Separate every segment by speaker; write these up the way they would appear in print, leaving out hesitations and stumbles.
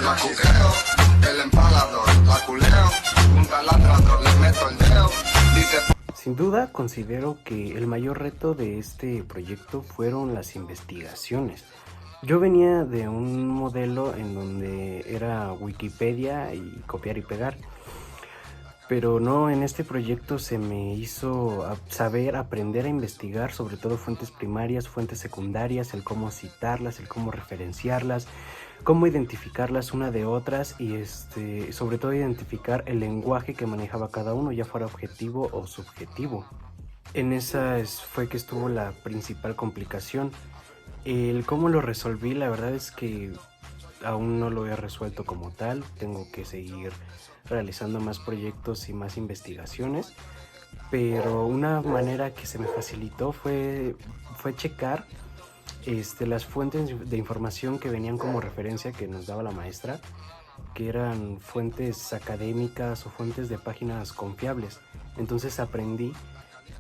Speaker 1: La cuqueo, el empalador, la culeo, un taladrador, le meto el dedo, dice...
Speaker 2: Sin duda, considero que el mayor reto de este proyecto fueron las investigaciones. Yo venía de un modelo en donde era Wikipedia y copiar y pegar, pero no, en este proyecto se me hizo saber, aprender a investigar, sobre todo fuentes primarias, fuentes secundarias, el cómo citarlas, el cómo referenciarlas, cómo identificarlas una de otras y sobre todo identificar el lenguaje que manejaba cada uno, ya fuera objetivo o subjetivo. En esa fue que estuvo la principal complicación. El cómo lo resolví, la verdad es que aún no lo he resuelto como tal. Tengo que seguir realizando más proyectos y más investigaciones. Pero una manera que se me facilitó fue checar las fuentes de información que venían como referencia que nos daba la maestra, que eran fuentes académicas o fuentes de páginas confiables. Entonces aprendí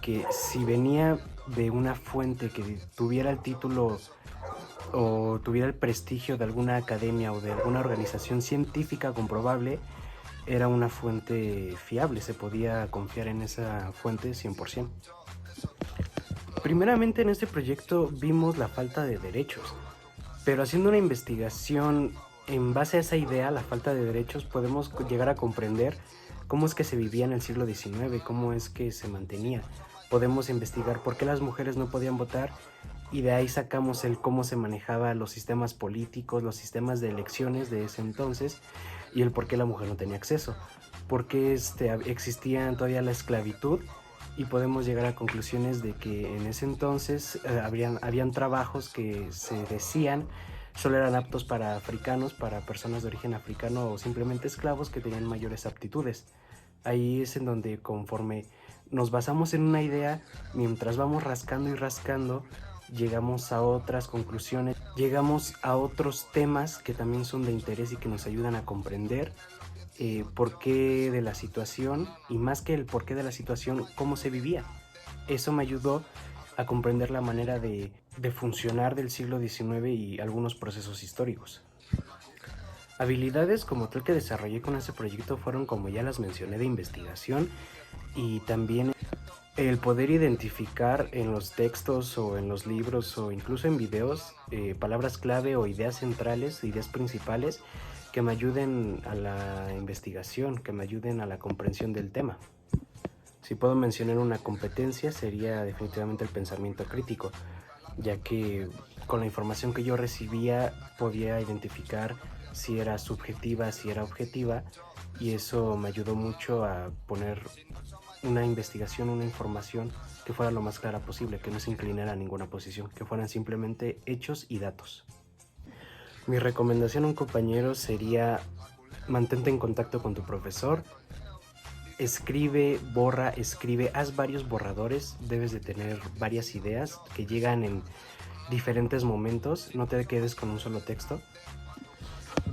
Speaker 2: que si venía de una fuente que tuviera el título o tuviera el prestigio de alguna academia o de alguna organización científica comprobable, era una fuente fiable, se podía confiar en esa fuente 100%. Primeramente en este proyecto vimos la falta de derechos, pero haciendo una investigación en base a esa idea, la falta de derechos, podemos llegar a comprender cómo es que se vivía en el siglo XIX, cómo es que se mantenía. Podemos investigar por qué las mujeres no podían votar y de ahí sacamos el cómo se manejaban los sistemas políticos, los sistemas de elecciones de ese entonces y el por qué la mujer no tenía acceso, por qué existía todavía la esclavitud, y podemos llegar a conclusiones de que en ese entonces habían trabajos que se decían solo eran aptos para africanos, para personas de origen africano o simplemente esclavos que tenían mayores aptitudes. Ahí es en donde conforme nos basamos en una idea, mientras vamos rascando y rascando, llegamos a otras conclusiones, llegamos a otros temas que también son de interés y que nos ayudan a comprender por qué de la situación, y más que el por qué de la situación, cómo se vivía. Eso me ayudó a comprender la manera de funcionar del siglo XIX y algunos procesos históricos. Habilidades como tal que desarrollé con ese proyecto fueron, como ya las mencioné, de investigación y también el poder identificar en los textos o en los libros o incluso en videos palabras clave o ideas centrales, ideas principales que me ayuden a la investigación, que me ayuden a la comprensión del tema. Si puedo mencionar una competencia sería definitivamente el pensamiento crítico, ya que con la información que yo recibía podía identificar si era subjetiva, si era objetiva, y eso me ayudó mucho a poner una investigación, una información que fuera lo más clara posible, que no se inclinara a ninguna posición, que fueran simplemente hechos y datos. Mi recomendación a un compañero sería: mantente en contacto con tu profesor, escribe, borra, escribe, haz varios borradores, debes de tener varias ideas que llegan en diferentes momentos, no te quedes con un solo texto.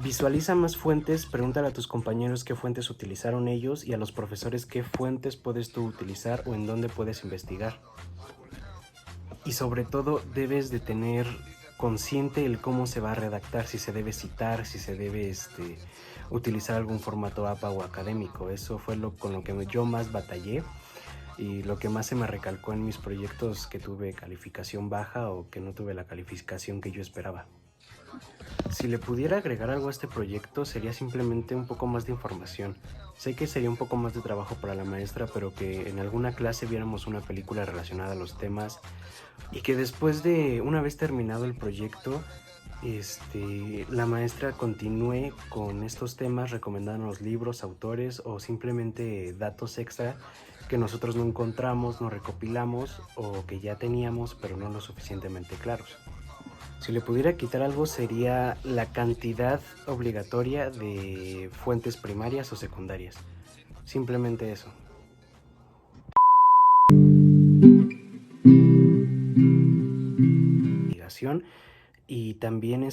Speaker 2: Visualiza más fuentes, pregúntale a tus compañeros qué fuentes utilizaron ellos y a los profesores qué fuentes puedes tú utilizar o en dónde puedes investigar. Y sobre todo debes de tener consciente el cómo se va a redactar, si se debe citar, si se debe utilizar algún formato APA o académico. Eso fue con lo que yo más batallé y lo que más se me recalcó en mis proyectos que tuve calificación baja o que no tuve la calificación que yo esperaba. Si le pudiera agregar algo a este proyecto sería simplemente un poco más de información. Sé que sería un poco más de trabajo para la maestra, pero que en alguna clase viéramos una película relacionada a los temas y que después de, una vez terminado el proyecto, la maestra continúe con estos temas recomendándonos libros, autores o simplemente datos extra que nosotros no encontramos, no recopilamos o que ya teníamos pero no lo suficientemente claros. Si le pudiera quitar algo sería la cantidad obligatoria de fuentes primarias o secundarias. Simplemente eso. Y también